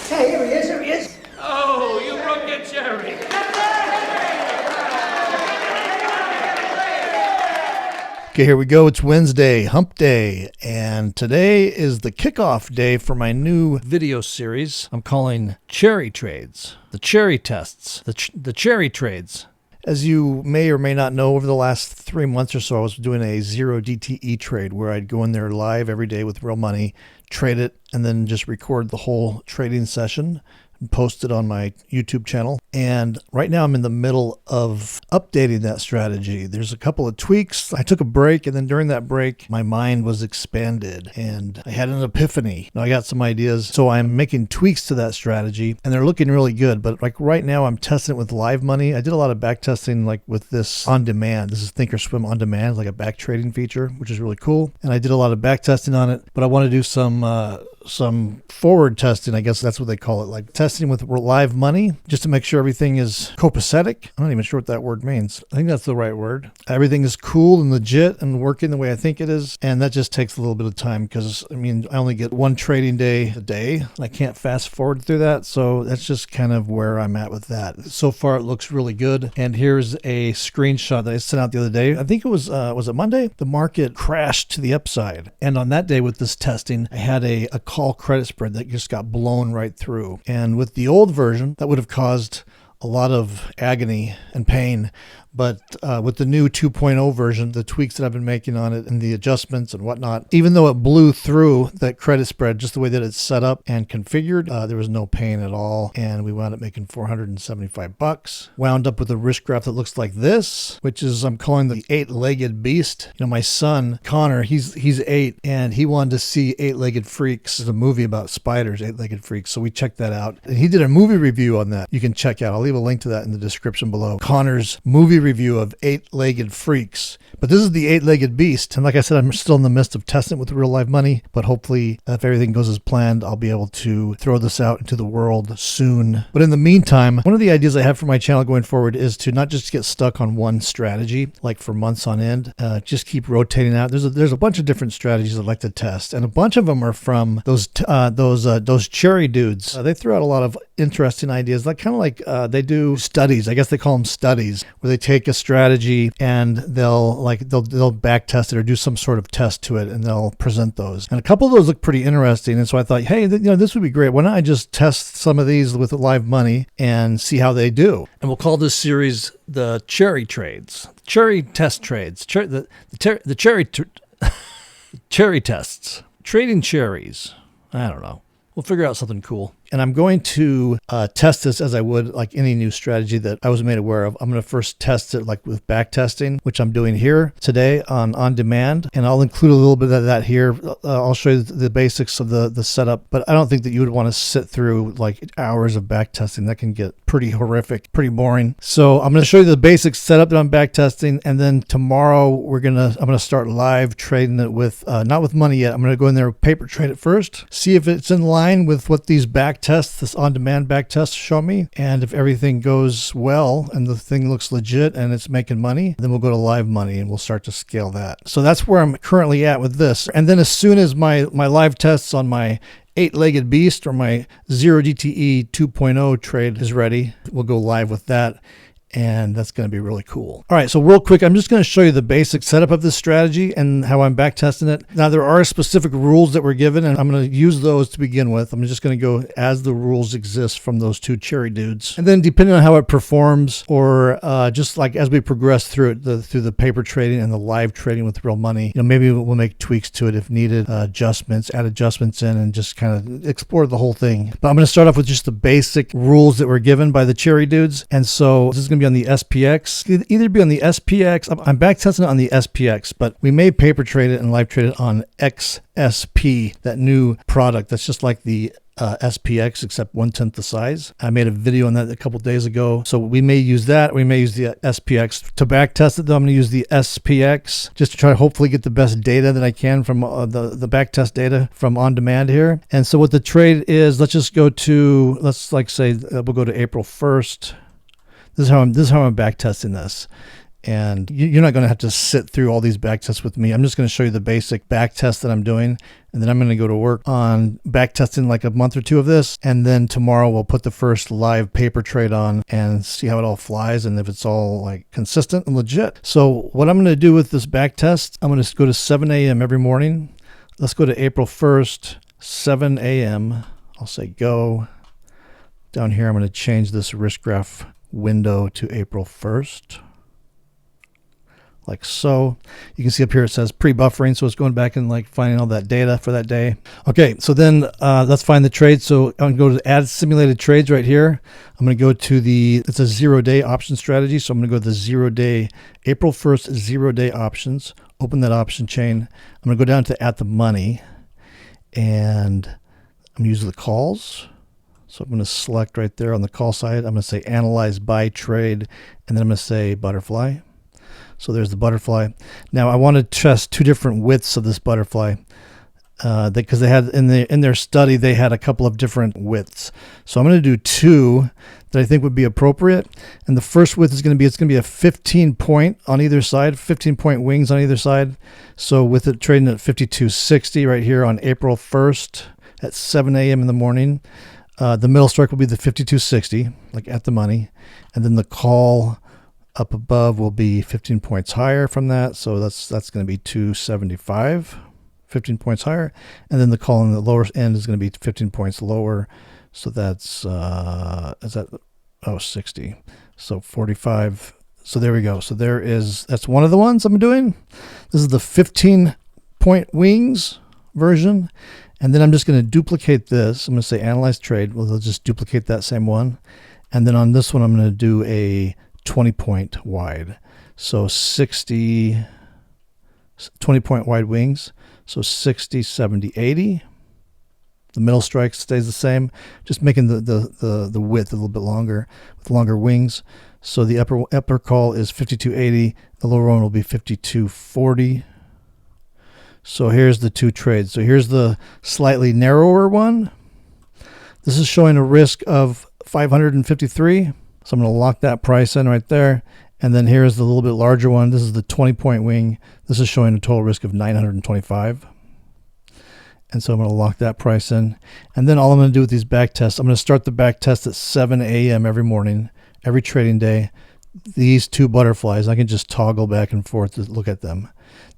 Hey, here he is, here he is. Oh, you broke your cherry. Okay, here we go. It's Wednesday, hump day, and today is the kickoff day for my new video series I'm calling Cherry Trades, the cherry tests, the cherry trades. As you may or may not know, over the last 3 months or so, I was doing a 0 DTE trade where I'd go in there live every day with real money, trade it, and then just record the whole trading session and post it on my YouTube channel. And right now I'm in the middle of updating that strategy. There's a couple of tweaks. I took a break, and then during that break, my mind was expanded and I had an epiphany. Now I got some ideas. So I'm making tweaks to that strategy and they're looking really good. But like right now I'm testing it with live money. I did a lot of back testing like with this on demand. This is Thinkorswim on demand, like a back trading feature, which is really cool. And I did a lot of back testing on it, but I want to do some forward testing, I guess that's what they call it, like testing with live money, just to make sure everything is copacetic. I'm not even sure what that word means. I think that's the right word. Everything is cool and legit and working the way I think it is. And that just takes a little bit of time because, I mean, I only get one trading day a day. I can't fast forward through that. So that's just kind of where I'm at with that. So far, it looks really good. And here's a screenshot that I sent out the other day. I think it was it Monday? The market crashed to the upside. And on that day with this testing, I had a call credit spread that just got blown right through. And with the old version, that would have caused a lot of agony and pain. But with the new 2.0 version, the tweaks that I've been making on it and the adjustments and whatnot, even though it blew through that credit spread, just the way that it's set up and configured, there was no pain at all. And we wound up making $475. Wound up with a risk graph that looks like this, which is, I'm calling the 8-legged beast. You know, my son, Connor, he's 8, and he wanted to see 8-legged freaks. It's a movie about spiders, 8-legged freaks. So we checked that out. And he did a movie review on that. You can check out. I'll leave a link to that in the description below. Connor's movie review of 8-legged freaks. But this is the 8-legged beast. And like I said, I'm still in the midst of testing it with real live money. But hopefully, if everything goes as planned, I'll be able to throw this out into the world soon. But in the meantime, one of the ideas I have for my channel going forward is to not just get stuck on one strategy, like for months on end. Just keep rotating out. There's a bunch of different strategies I'd like to test. And a bunch of them are from those cherry dudes. They throw out a lot of interesting ideas, like kind of like they do studies. I guess they call them studies, where they take a strategy and they'll back test it or do some sort of test to it, and they'll present those. And a couple of those look pretty interesting. And so I thought, hey, this would be great. Why don't I just test some of these with live money and see how they do? And we'll call this series the cherry trades, cherry test trades, the cherry tests, trading cherries. I don't know. We'll figure out something cool. And I'm going to test this as I would like any new strategy that I was made aware of. I'm going to first test it like with back testing, which I'm doing here today on demand. And I'll include a little bit of that here. I'll show you the basics of the setup, but I don't think that you would want to sit through like hours of back testing. That can get pretty horrific, pretty boring. So I'm going to show you the basic setup that I'm back testing. And then tomorrow I'm going to start live trading it with, not with money yet. I'm going to go in there, paper trade it first, see if it's in line with what these back tests, this on-demand back test show me. And if everything goes well and the thing looks legit and it's making money, then we'll go to live money and we'll start to scale that. So that's where I'm currently at with this. And then as soon as my live tests on my 8-legged beast or my 0 DTE 2.0 trade is ready, we'll go live with that. And that's going to be really cool. All right, so real quick, I'm just going to show you the basic setup of this strategy and how I'm back testing it. Now, there are specific rules that were given, and I'm going to use those to begin with. I'm just going to go as the rules exist from those two cherry dudes. And then depending on how it performs, or just like as we progress through it, through the paper trading and the live trading with real money, maybe we'll make tweaks to it if needed, add adjustments in, and just kind of explore the whole thing. But I'm going to start off with just the basic rules that were given by the cherry dudes. And so this is going to be on the SPX, either be on the SPX. I'm back testing it on the SPX, but we may paper trade it and live trade it on XSP, that new product that's just like the SPX except 1/10 the size. I made a video on that a couple days ago, so we may use that. We may use the SPX to back test it, though. I'm going to use the SPX just to try to hopefully get the best data that I can from the back test data from on demand here. And so what the trade is, let's just go to, we'll go to April 1st. This is how I'm back testing this. And you're not going to have to sit through all these back tests with me. I'm just going to show you the basic back test that I'm doing. And then I'm going to go to work on back testing like a month or two of this. And then tomorrow we'll put the first live paper trade on and see how it all flies and if it's all like consistent and legit. So what I'm going to do with this back test, I'm going to go to 7 a.m. every morning. Let's go to April 1st, 7 a.m. I'll say go. Down here, I'm going to change this risk graph window to April 1st. Like so. You can see up here it says pre-buffering, so it's going back and like finding all that data for that day. Okay, so then let's find the trade. So I'm going to go to add simulated trades right here. I'm going to go to it's a 0-day option strategy. So I'm going to go to the 0-day, April 1st 0-day options. Open that option chain. I'm going to go down to at the money, and I'm going to use the calls. So I'm going to select right there on the call side. I'm going to say analyze by trade, and then I'm going to say butterfly. So there's the butterfly. Now I want to test two different widths of this butterfly because they had in their study they had a couple of different widths. So I'm going to do two that I think would be appropriate. And the first width is going to be a 15 point on either side, 15 point wings on either side. So with it trading at 52.60 right here on April 1st at 7 a.m. in the morning, the middle strike will be the 52.60, like at the money, and then the call up above will be 15 points higher from that. So that's going to be 275, 15 points higher. And then the call on the lower end is going to be 15 points lower. So that's, is that, 60. So 45. So there we go. So that's one of the ones I'm doing. This is the 15 point wings version. And then I'm just going to duplicate this. I'm going to say analyze trade. Well, they'll just duplicate that same one. And then on this one, I'm going to do a 20 point wide. So 20 point wide wings. So 60, 70, 80. The middle strike stays the same, just making the width a little bit longer with longer wings. So the upper call is 52.80. The lower one will be 52.40. So here's the two trades. So here's the slightly narrower one. This is showing a risk of 553. So I'm going to lock that price in right there. And then here's the little bit larger one. This is the 20 point wing. This is showing a total risk of 925. And so I'm going to lock that price in. And then all I'm going to do with these back tests, I'm going to start the back test at 7 a.m. every morning, every trading day. These two butterflies, I can just toggle back and forth to look at them.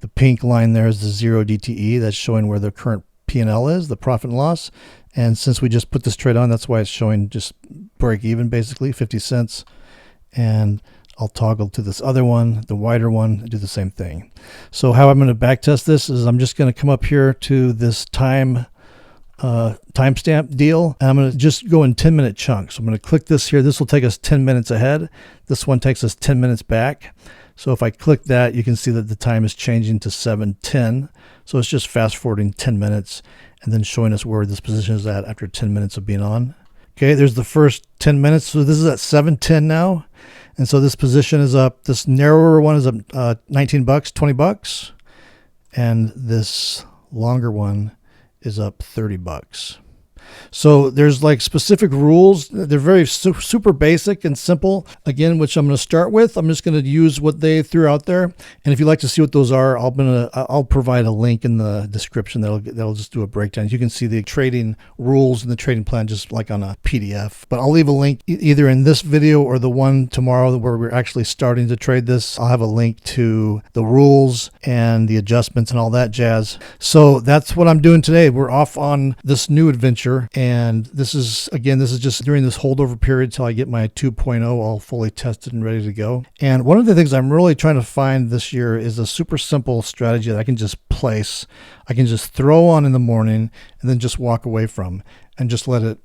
The pink line there is the 0 DTE. That's showing where the current P&L is, the profit and loss. And since we just put this trade on, that's why it's showing just break even, basically 50 cents. And I'll toggle to this other one, the wider one, do the same thing. So how I'm going to backtest this is I'm just going to come up here to this timestamp deal, and I'm going to just go in 10-minute chunks. So I'm going to click this here. This will take us 10 minutes ahead. This one takes us 10 minutes back. So if I click that, you can see that the time is changing to 7:10. So it's just fast forwarding 10 minutes and then showing us where this position is at after 10 minutes of being on. Okay, there's the first 10 minutes. So this is at 7:10 now. And so this position is up. This narrower one is up $19, $20. And this longer one is up $30. So there's like specific rules. They're very super basic and simple. Again, which I'm going to start with. I'm just going to use what they threw out there. And if you'd like to see what those are, I'll provide a link in the description that'll just do a breakdown. You can see the trading rules and the trading plan just like on a PDF. But I'll leave a link either in this video or the one tomorrow where we're actually starting to trade this. I'll have a link to the rules and the adjustments and all that jazz. So that's what I'm doing today. We're off on this new adventure. And this is just during this holdover period till I get my 2.0 all fully tested and ready to go. And one of the things I'm really trying to find this year is a super simple strategy that I can just place. I can just throw on in the morning and then just walk away from and just let it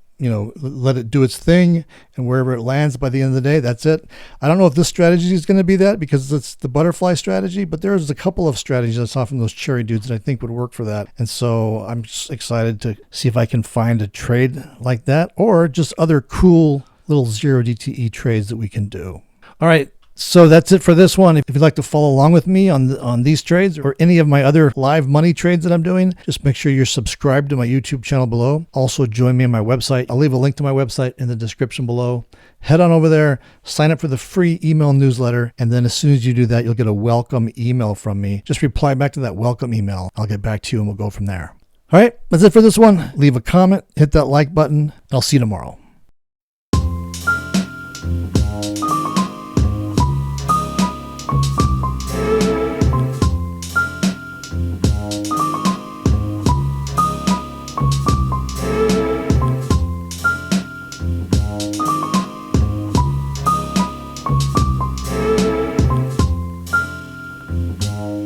do its thing, and wherever it lands by the end of the day, that's it. I don't know if this strategy is going to be that because it's the butterfly strategy, but there's a couple of strategies I saw from those cherry dudes that I think would work for that. And so I'm just excited to see if I can find a trade like that or just other cool little 0 DTE trades that we can do. All right. So that's it for this one. If you'd like to follow along with me on these trades or any of my other live money trades that I'm doing, just make sure you're subscribed to my YouTube channel below. Also join me on my website. I'll leave a link to my website in the description below. Head on over there, sign up for the free email newsletter, and then as soon as you do that, you'll get a welcome email from me. Just reply back to that welcome email. I'll get back to you and we'll go from there. All right, that's it for this one. Leave a comment, hit that like button, and I'll see you tomorrow.